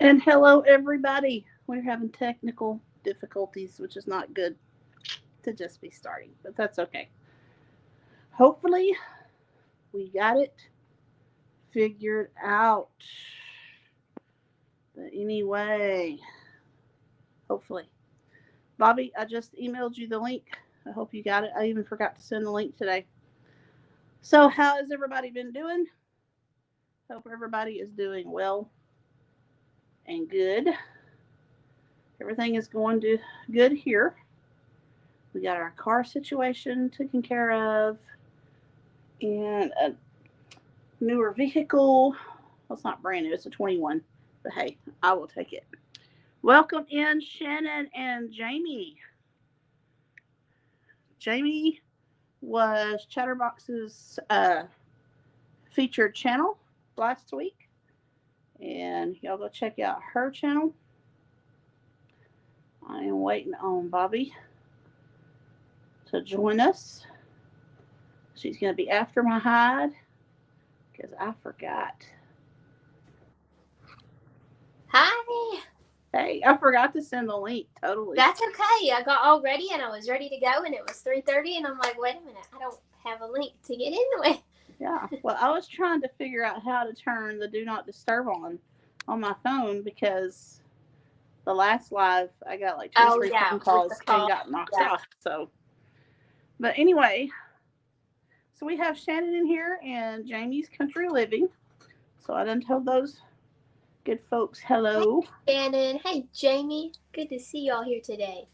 And hello, everybody. We're having technical difficulties, which is not good to just be starting, but that's okay. Hopefully, we got it figured out. But anyway, hopefully. Bobby, I just emailed you the link. I hope you got it. I even forgot to send the link today. So, how has everybody been doing? Hope everybody is doing well and good. Everything is going to good here. We got our car situation taken care of and a newer vehicle. Well, it's not brand new, it's a 21. But hey, I will take it. Welcome in Shannon and Jamie. Jamie was Chatterbox's featured channel last week. And y'all go check out her channel. I am waiting on Bobby to join us. She's going to be after my hide because I forgot. Hi. Hey, I forgot to send the link. Totally. That's okay. I got all ready and I was ready to go and it was 3:30 and I'm like, wait a minute, I don't have a link to get in the way. Yeah. Well, I was trying to figure out how to turn the do not disturb on my phone because the last live I got like two or three phone calls and got knocked off. So, but anyway, so we have Shannon in here and Jamie's Country Living. So I done told those good folks hello. Hey, Shannon. Hey, Jamie. Good to see y'all here today.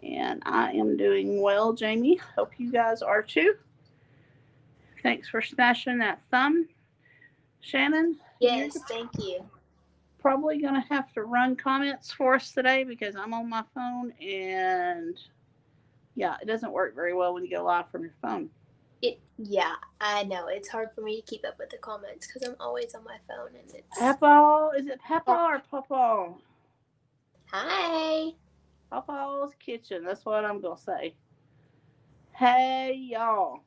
And I am doing well, Jamie. Hope you guys are too. Thanks for smashing that thumb, Shannon. Yes, thank you. Probably going to have to run comments for us today because I'm on my phone and yeah, it doesn't work very well when you go live from your phone. Yeah, I know. It's hard for me to keep up with the comments because I'm always on my phone and it's... Papa, is it Papa or Papa? Hi. Papa's Kitchen, that's what I'm going to say. Hey, y'all.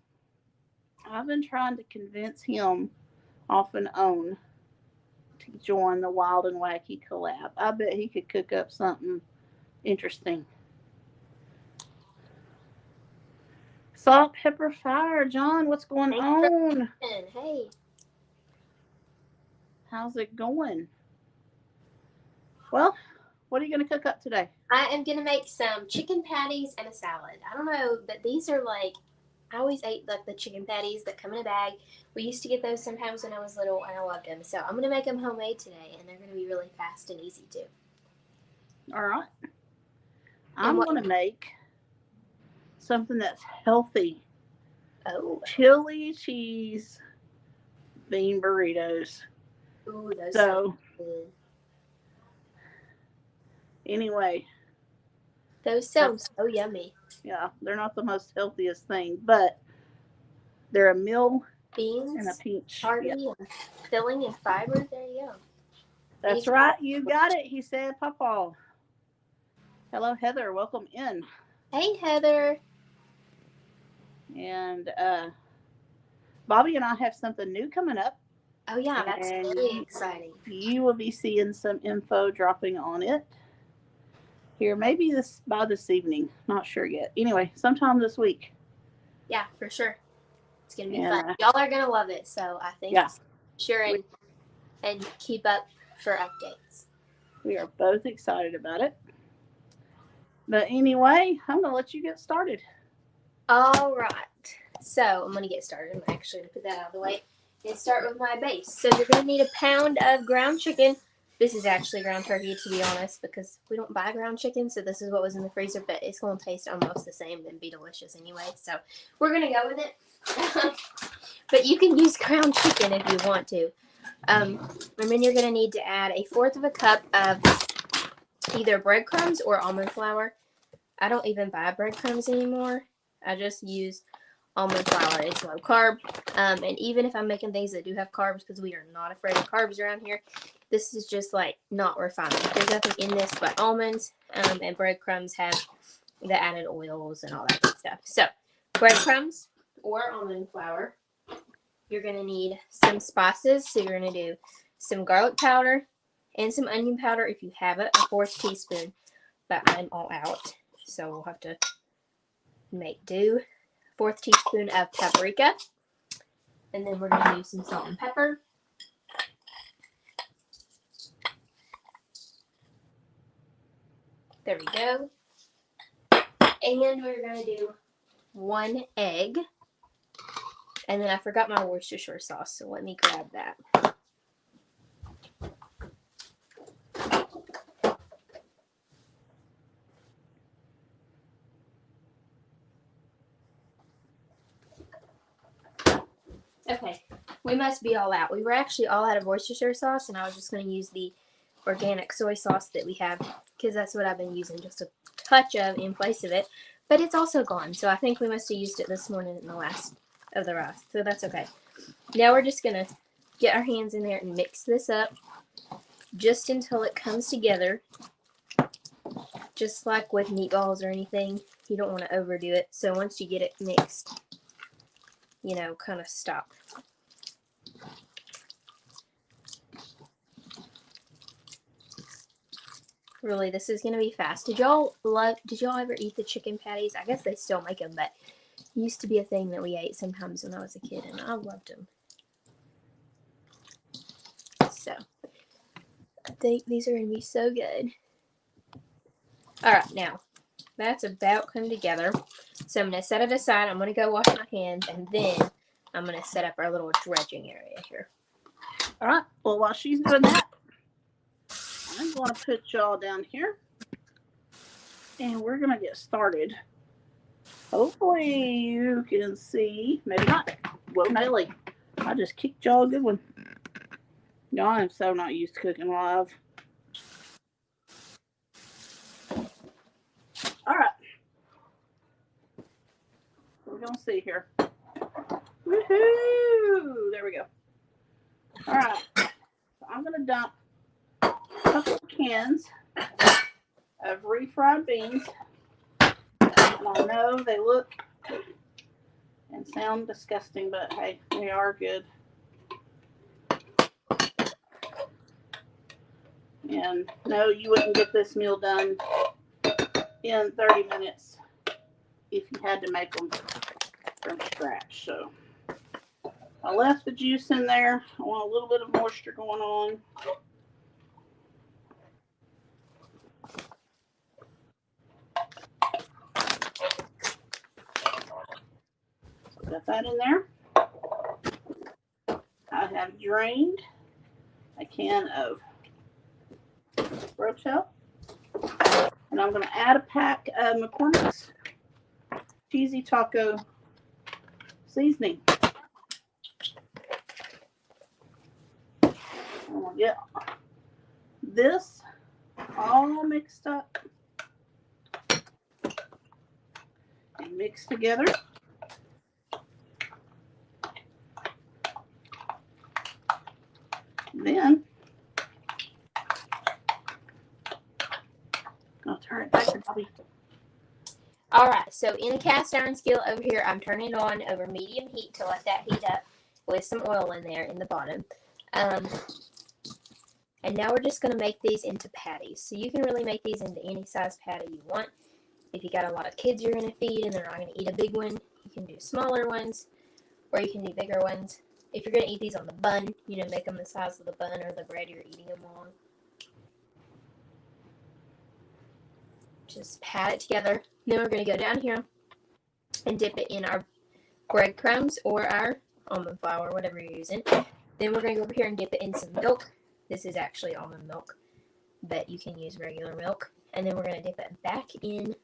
I've been trying to convince him off and on to join the Wild and Wacky collab. I bet he could cook up something interesting. Salt, pepper, fire. John, what's going on? Hey. How's it going? Well, what are you going to cook up today? I am going to make some chicken patties and a salad. I don't know, but these are like, I always ate like the chicken patties that come in a bag. We used to get those sometimes when I was little and I loved them. So I'm going to make them homemade today and they're going to be really fast and easy too. All right. I'm going to make something that's healthy. Oh. Chili cheese bean burritos. Ooh, those so, good. Anyway. Those sound so yummy. Yeah, they're not the most healthiest thing, but they're a meal beans and a peach. Hearty and filling and fiber. There you go. That's right. You got it. He said, Papa. Hello, Heather. Welcome in. Hey, Heather. And Bobby and I have something new coming up. Oh, yeah. That's really exciting. You will be seeing some info dropping on it here, maybe by this evening. Not sure yet. Anyway, sometime this week. Yeah, for sure. It's going to be fun. Y'all are going to love it. So I think sure and keep up for updates. We are both excited about it. But anyway, I'm going to let you get started. All right. So I'm going to get started. I'm actually going to put that out of the way and start with my base. So you're going to need a pound of ground chicken. This is actually ground turkey, to be honest, because we don't buy ground chicken, so this is what was in the freezer, but it's going to taste almost the same and be delicious anyway, so we're going to go with it. But you can use ground chicken if you want to. And then you're going to need to add 1/4 cup of either breadcrumbs or almond flour. I don't even buy breadcrumbs anymore. I just use almond flour. It's low carb. And even if I'm making things that do have carbs, because we are not afraid of carbs around here, this is just like not refined. There's nothing in this but almonds, and breadcrumbs have the added oils and all that good stuff. So breadcrumbs or almond flour. You're going to need some spices. So you're going to do some garlic powder, and some onion powder if you have it, a 1/4 teaspoon, but I'm all out, so we'll have to make do. 1/4 teaspoon of paprika, and then we're going to do some salt and pepper. There we go. And we're going to do 1 egg. And then I forgot my Worcestershire sauce, so let me grab that. Okay, we must be all out. We were actually all out of Worcestershire sauce, and I was just going to use the organic soy sauce that we have, because that's what I've been using, just a touch of in place of it. But it's also gone, so I think we must have used it this morning in the last of the rice, so that's okay. Now we're just going to get our hands in there and mix this up just until it comes together. Just like with meatballs or anything, you don't want to overdo it. So once you get it mixed, you know, kind of stop. Really, this is going to be fast. Did y'all ever eat the chicken patties? I guess they still make them, but it used to be a thing that we ate sometimes when I was a kid, and I loved them. So, I think these are going to be so good. Alright, now, that's about come together. So I'm going to set it aside. I'm going to go wash my hands, and then I'm going to set up our little dredging area here. All right. Well, while she's doing that, I'm going to put y'all down here. And we're going to get started. Hopefully you can see. Maybe not. Whoa, Nelly. I just kicked y'all a good one. Y'all, I'm so not used to cooking live. All right. We're going to see here. Woohoo! There we go. All right. So I'm going to dump a couple of cans of refried beans. And I know they look and sound disgusting, but hey, they are good. And no, you wouldn't get this meal done in 30 minutes if you had to make them from scratch. So I left the juice in there. I want a little bit of moisture going on. So got that in there. I have drained a can of Rotel. And I'm going to add a pack of McCormick's cheesy taco seasoning. I'm going to get this all mixed up and mixed together. Then I'll turn it back to Bobby. Alright, so in the cast iron skillet over here, I'm turning it on over medium heat to let that heat up with some oil in there in the bottom. And now we're just going to make these into patties. So you can really make these into any size patty you want. If you got a lot of kids you're going to feed and they're not going to eat a big one, you can do smaller ones or you can do bigger ones. If you're going to eat these on the bun, you know, make them the size of the bun or the bread you're eating them on. Just pat it together. Then we're going to go down here and dip it in our breadcrumbs or our almond flour, whatever you're using. Then we're going to go over here and dip it in some milk. This is actually almond milk, but you can use regular milk. And then we're going to dip it back in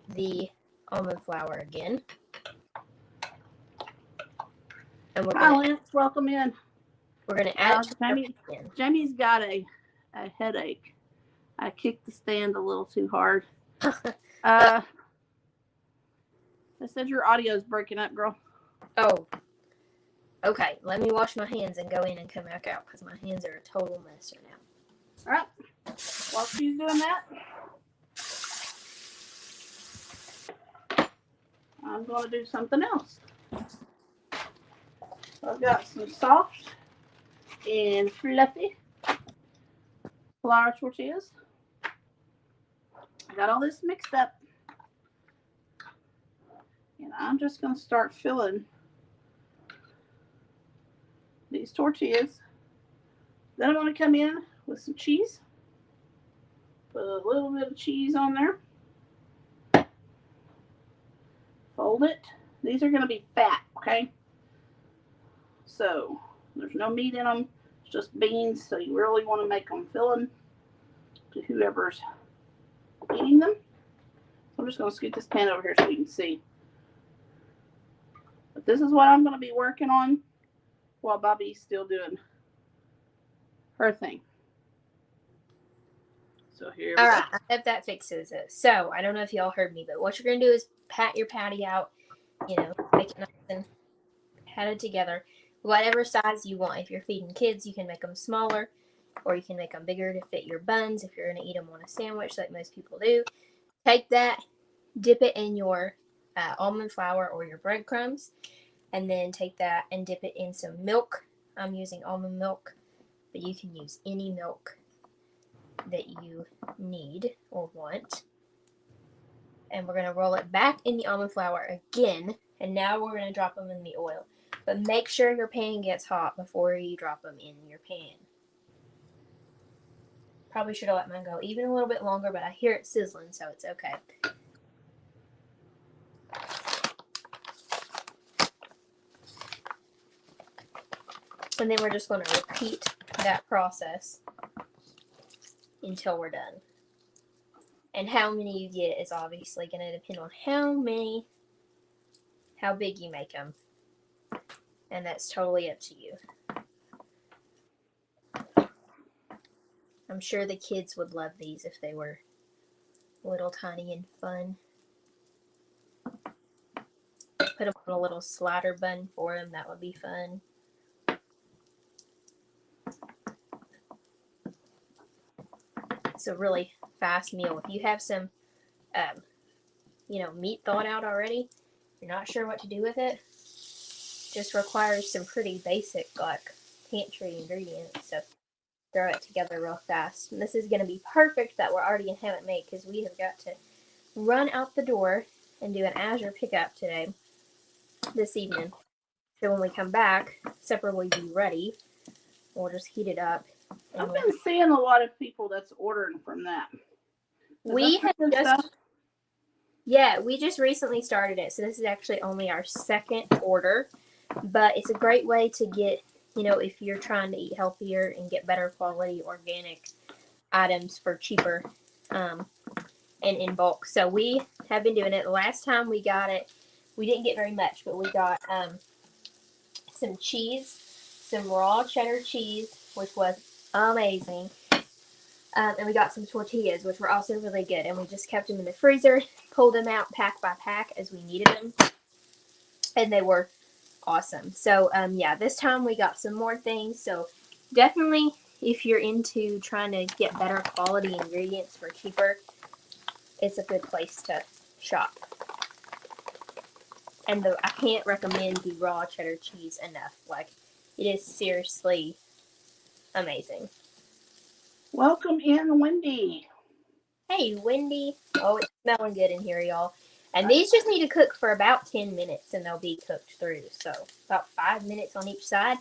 the almond flour again. And we're Hi, going Lance. Welcome in. to add it in. Jamie's got a headache. I kicked the stand a little too hard. They said your audio's breaking up, girl. Oh. Okay, let me wash my hands and go in and come back out because my hands are a total mess right now. All right. While she's doing that, I'm going to do something else. So I've got some soft and fluffy flour tortillas. I got all this mixed up. And I'm just going to start filling these tortillas. Then I'm going to come in with some cheese. Put a little bit of cheese on there. Fold it. These are going to be fat, okay? So there's no meat in them. It's just beans. So you really want to make them filling to whoever's eating them. So I'm just going to scoot this pan over here so you can see. But this is what I'm going to be working on while Bobby's still doing her thing. So here we All go. right, I hope that fixes it. So I don't know if y'all heard me, but what you're gonna do is pat your patty out. Make it nice and patted together, whatever size you want. If you're feeding kids, you can make them smaller, or you can make them bigger to fit your buns. If you're gonna eat them on a sandwich, like most people do, take that, dip it in your almond flour or your breadcrumbs, and then take that and dip it in some milk. I'm using almond milk, but you can use any milk that you need or want. And we're going to roll it back in the almond flour again, and now we're going to drop them in the oil. But make sure your pan gets hot before you drop them in your pan. Probably should have let mine go even a little bit longer, but I hear it sizzling, so it's okay. And then we're just going to repeat that process until we're done. And how many you get is obviously going to depend on how big you make them. And that's totally up to you. I'm sure the kids would love these if they were little tiny and fun. Put them on a little slider bun for them. That would be fun. It's a really fast meal. If you have some, meat thawed out already, you're not sure what to do with it, just requires some pretty basic, like, pantry ingredients. So throw it together real fast. And this is going to be perfect that we're already going to have it made, because we have got to run out the door and do an Azure pickup this evening. So when we come back, supper will be ready. We'll just heat it up. I've been seeing a lot of people that's ordering from that. We just recently started it. So this is actually only our second order, but it's a great way to get, if you're trying to eat healthier and get better quality organic items for cheaper, and in bulk. So we have been doing it. The last time we got it, we didn't get very much, but we got some cheese, some raw cheddar cheese, which was amazing. And we got some tortillas, which were also really good. And we just kept them in the freezer, pulled them out pack by pack as we needed them. And they were awesome. So, this time we got some more things. So, definitely, if you're into trying to get better quality ingredients for cheaper, it's a good place to shop. And I can't recommend the raw cheddar cheese enough. Like, it is seriously amazing. Welcome in, Wendy. Hey, Wendy. Oh, it's smelling good in here, y'all. And these just need to cook for about 10 minutes, and they'll be cooked through. So about 5 minutes on each side,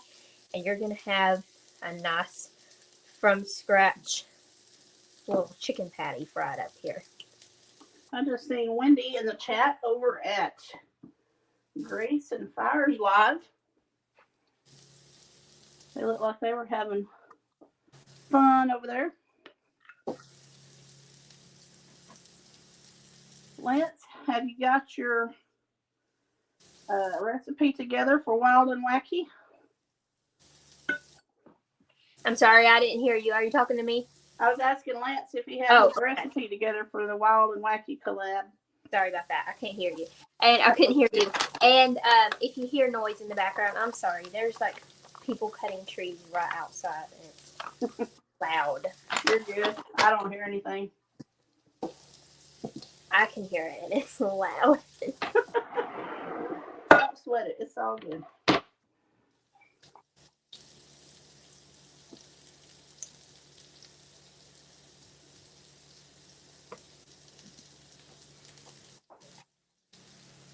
and you're going to have a nice from-scratch little chicken patty fried up here. I just seen Wendy in the chat over at Grace and Fires Live. They look like they were having fun over there. Lance, have you got your recipe together for Wild and Wacky? I'm sorry, I didn't hear you. Are you talking to me? I was asking Lance if he had his recipe together for the Wild and Wacky collab. Sorry about that. I can't hear you. And I couldn't hear you. And if you hear noise in the background, I'm sorry. There's like people cutting trees right outside, and it's loud. You're good. I don't hear anything. I can hear it, and it's loud. Don't sweat it. It's all good.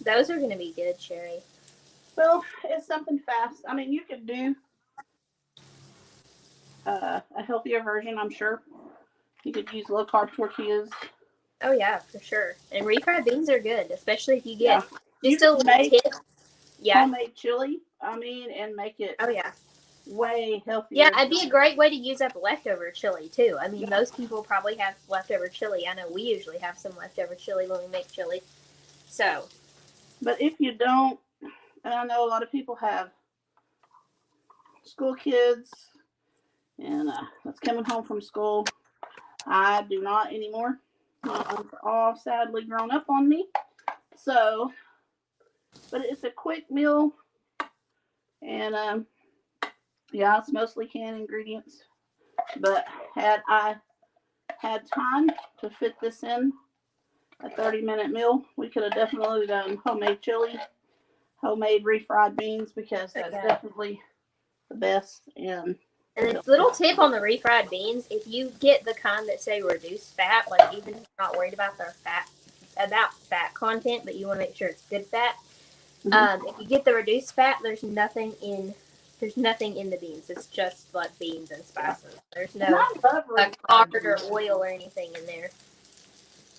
Those are gonna be good, Sherry. Well, it's something fast. I mean, you could do a healthier version, I'm sure. You could use low carb tortillas. Oh yeah, for sure. And refried beans are good, especially if you Yeah. get You just a can little make tip. Yeah. homemade chili. I mean, and make it Oh yeah. way healthier. Yeah, it'd be a great way to use up leftover chili too. I mean, Yeah. most people probably have leftover chili. I know we usually have some leftover chili when we make chili. So, But if you don't, and I know a lot of people have school kids and that's coming home from school. I do not anymore. They're all sadly grown up on me. So, but it's a quick meal, and yeah, it's mostly canned ingredients. But had I had time to fit this in a 30-minute meal, we could have definitely done homemade chili, homemade refried beans, because that's Okay. definitely the best. and a little tip on the refried beans: if you get the kind that say reduced fat, like even if you're not worried about their fat content, but you want to make sure it's good fat. If you get the reduced fat, there's nothing in the beans. It's just like beans and spices. There's And no I love like refried lard or beans. oil or anything in there.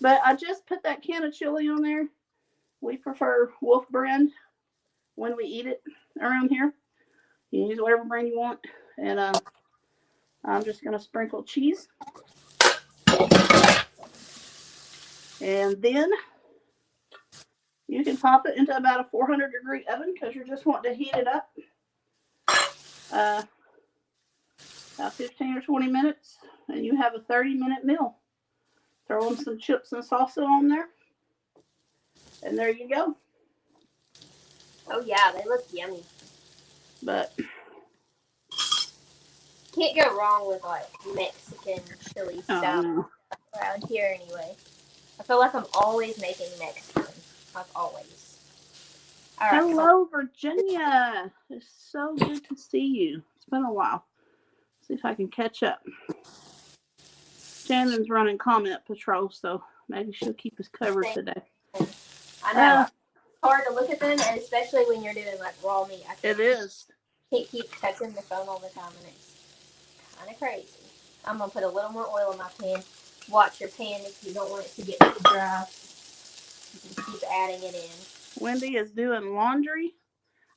But I just put that can of chili on there. We prefer Wolf brand when we eat it around here. You can use whatever brand you want. And I'm just going to sprinkle cheese. And then you can pop it into about a 400-degree oven because you're just wanting to heat it up. About 15 or 20 minutes. And you have a 30-minute meal. Throw in some chips and salsa on there. And there you go. Oh yeah, they look yummy. But can't go wrong with like Mexican chili stuff no. around here anyway. I feel like I'm always making Mexican, like always. All right, Hello, Virginia. It's so good to see you. It's been a while. See if I can catch up. Shannon's running comment patrol, so maybe she'll keep us covered today. I know. It's hard to look at them, and especially when you're doing like raw meat. It is. Can't keep touching the phone all the time, and it's kind of crazy. I'm gonna put a little more oil in my pan. Watch your pan if you don't want it to get too dry. You can keep adding it in. Wendy is doing laundry.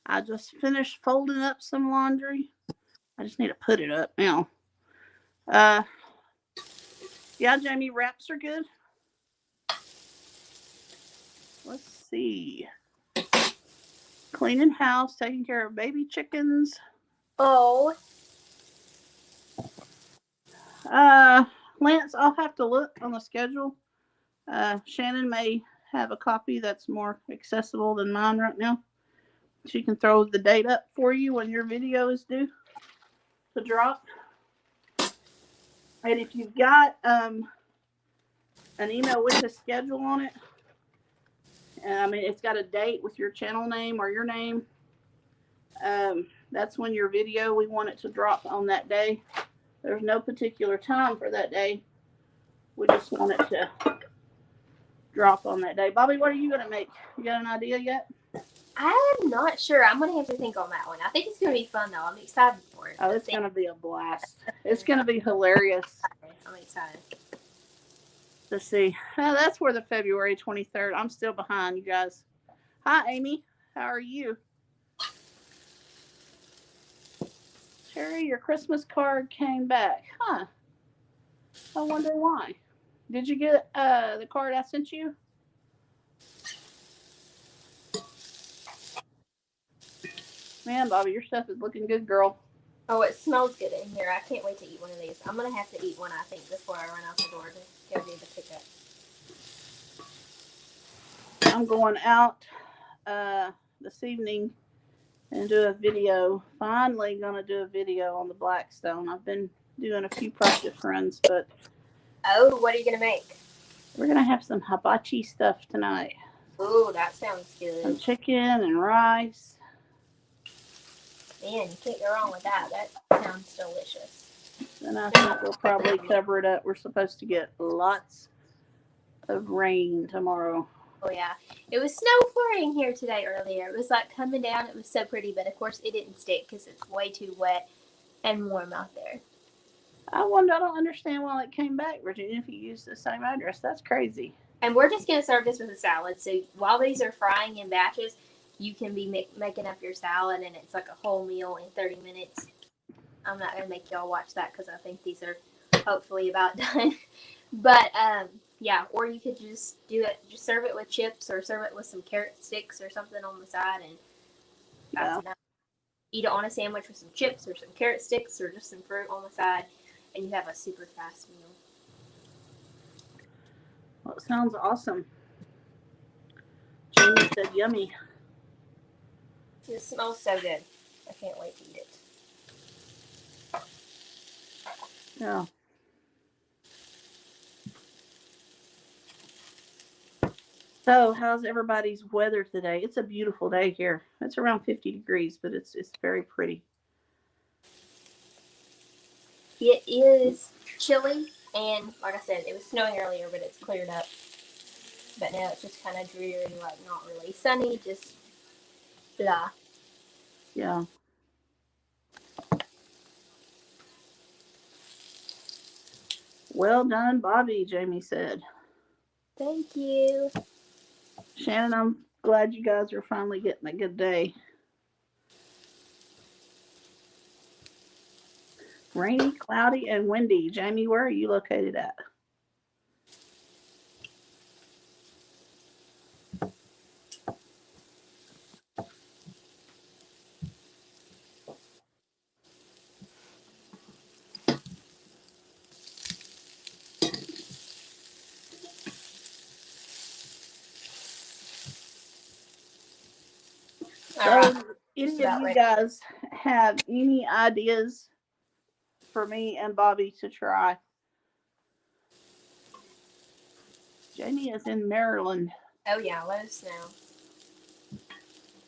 I just finished folding up some laundry. I just need to put it up now. Yeah, Jamie, wraps are good. Let's see. Cleaning house, taking care of baby chickens. Oh. Lance, I'll have to look on the schedule. Shannon may have a copy that's more accessible than mine right now. She can throw the date up for you when your video is due to drop. And if you've got an email with the schedule on it, I mean, it's got a date with your channel name or your name. That's when your video, we want it to drop on that day. There's no particular time for that day. We just want it to drop on that day. Bobby, what are you going to make? You got an idea yet? I'm not sure. I'm going to have to think on that one. I think it's going to be fun, though. I'm excited for it. Oh, it's going to be a blast. It's going to be hilarious. I'm excited. Let's see. That's for the February 23rd. I'm still behind, you guys. Hi, Amy. How are you? Terry, your Christmas card came back. Huh. I wonder why. Did you get the card I sent you? Man, Bobby, your stuff is looking good, girl. Oh, it smells good in here. I can't wait to eat one of these. I'm going to have to eat one, I think, before I run out the door to go do the pickup. I'm going out this evening and do a video. Finally going to do a video on the Blackstone. I've been doing a few practice runs, but... Oh, what are you going to make? We're going to have some hibachi stuff tonight. Ooh, that sounds good. Some chicken and rice. Man, you can't go wrong with that. That sounds delicious. And I think we'll probably cover it up. We're supposed to get lots of rain tomorrow. Oh yeah, it was snow flurrying here today earlier. It was like coming down. It was so pretty, but of course it didn't stick because it's way too wet and warm out there. I wonder. I don't understand why it came back, Virginia. If you use the same address, that's crazy. And we're just gonna serve this with a salad. So while these are frying in batches, you can be making up your salad, and it's like a whole meal in 30 minutes. I'm not gonna make y'all watch that because I think these are hopefully about done. But yeah, or you could just do it, just serve it with chips or serve it with some carrot sticks or something on the side, and that's Yeah. enough. Eat it on a sandwich with some chips or some carrot sticks or just some fruit on the side, and you have a super fast meal. Well, it sounds awesome. Jamie said yummy. It smells so good. I can't wait to eat it. Yeah. So, how's everybody's weather today? It's a beautiful day here. It's around 50 degrees, but it's very pretty. It is chilly, and like I said, it was snowing earlier, but it's cleared up. But now it's just kind of dreary, like not really sunny, just blah. Yeah. Well done, Bobby, Jamie said. Thank you. Shannon, I'm glad you guys are finally getting a good day. Rainy, cloudy, and windy. Jamie, where are you located at? All right, So, just any of about you ready. guys have any ideas for me and Bobby to try? Jamie is in Maryland. Oh yeah, let us know.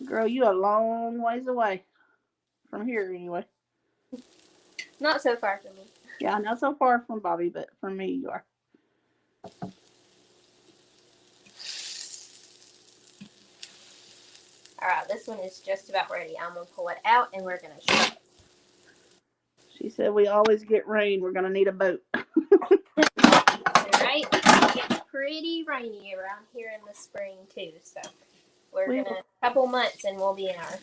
Girl, you a long ways away from here anyway. Not so far from me. Yeah, not so far from Bobby, but from me you are. All right, this one is just about ready. I'm gonna pull it out, and we're gonna try it. She said we always get rain. We're gonna need a boat. All right, it gets pretty rainy around here in the spring too. So we're We gonna couple months, and we'll be in our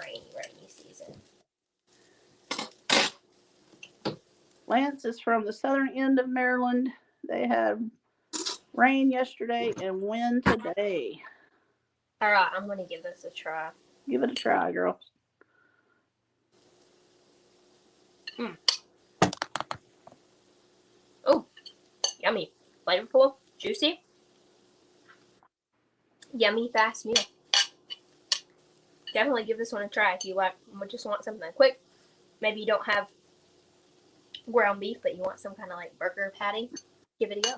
rainy season. Lance is from the southern end of Maryland. They had rain yesterday and wind today. All right, I'm gonna give this a try. Give it a try, girl. Oh, yummy, flavorful, juicy, yummy, fast meal. Definitely give this one a try if you just want something quick. Maybe you don't have ground beef, but you want some kind of like burger patty. Give it a go.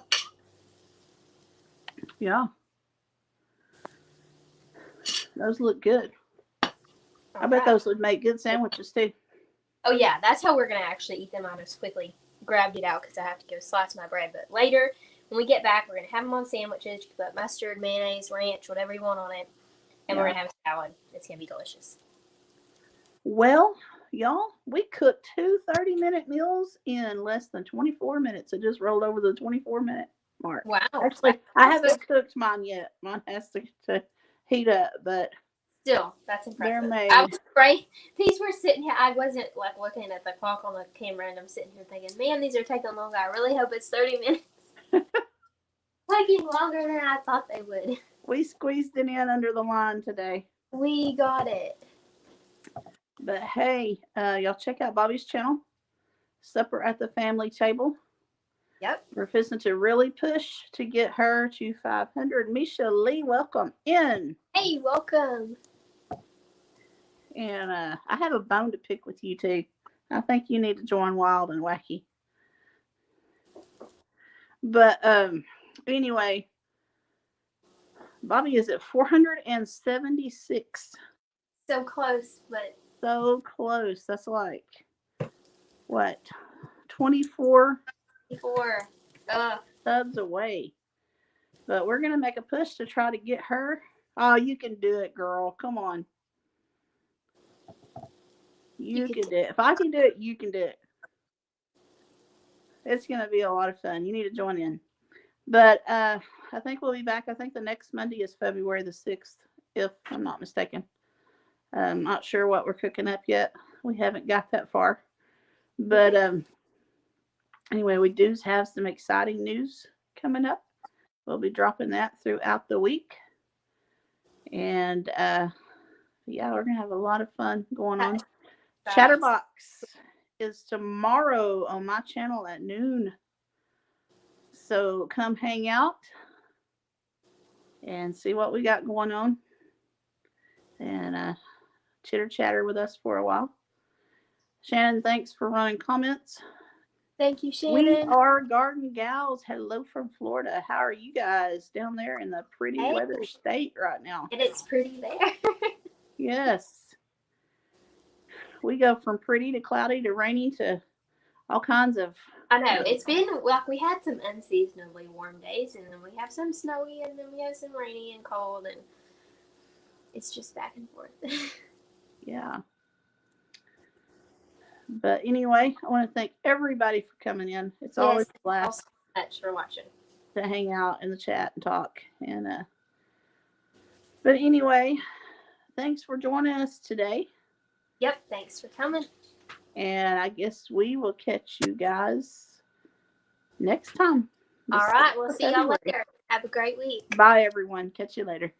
Yeah, those look good. I bet Alright. those would make good sandwiches too. Oh yeah, that's how we're gonna actually eat them. I just quickly grabbed it out because I have to go slice my bread. But later, when we get back, we're gonna have them on sandwiches. You can put mustard, mayonnaise, ranch, whatever you want on it, and we're Yeah. gonna have a salad. It's gonna be delicious. Well, y'all, we cooked two 30-minute meals in less than 24 minutes. It just rolled over the 24-minute mark. Wow, Actually, I that's haven't cooked mine yet. Mine has to heat up, but still, that's they're impressive. made. I was afraid these were sitting here. I wasn't like looking at the clock on the camera, and I'm sitting here thinking, man, these are taking long. I really hope it's 30 minutes. Taking longer than I thought they would. We squeezed it in under the line today. We got it. But hey, y'all check out Bobby's channel, Supper at the Family Table. Yep. We're fixing to really push to get her to 500. Misha Lee, welcome in. Hey, welcome. And I have a bone to pick with you too. I think you need to join Wild and Wacky. But anyway, Bobby is at 476. So close, but So close. That's like what? 24 before. subs away. But we're going to make a push to try to get her. Oh, you can do it, girl. Come on. You can do it. If I can do it, you can do it. It's going to be a lot of fun. You need to join in. But I think we'll be back. I think the next Monday is February the 6th, if I'm not mistaken. I'm not sure what we're cooking up yet. We haven't got that far. But anyway, we do have some exciting news coming up. We'll be dropping that throughout the week. And yeah, we're going to have a lot of fun going on. Chatterbox is tomorrow on my channel at noon. So come hang out and see what we got going on. And chitter chatter with us for a while. Shannon, thanks for running comments. Thank you, Shannon. We are Garden Gals. Hello from Florida. How are you guys down there in the pretty weather state right now? And it's pretty there. Yes. We go from pretty to cloudy to rainy to all kinds of. I know. It's been, like, we had some unseasonably warm days, and then we have some snowy, and then we have some rainy and cold, and it's just back and forth. Yeah. But anyway, I want to thank everybody for coming in. It's always a blast. Thanks so much for watching. To hang out in the chat and talk. And but anyway, thanks for joining us today. Yep, thanks for coming. And I guess we will catch you guys next time. All right, we'll see y'all later. Have a great week. Bye, everyone. Catch you later.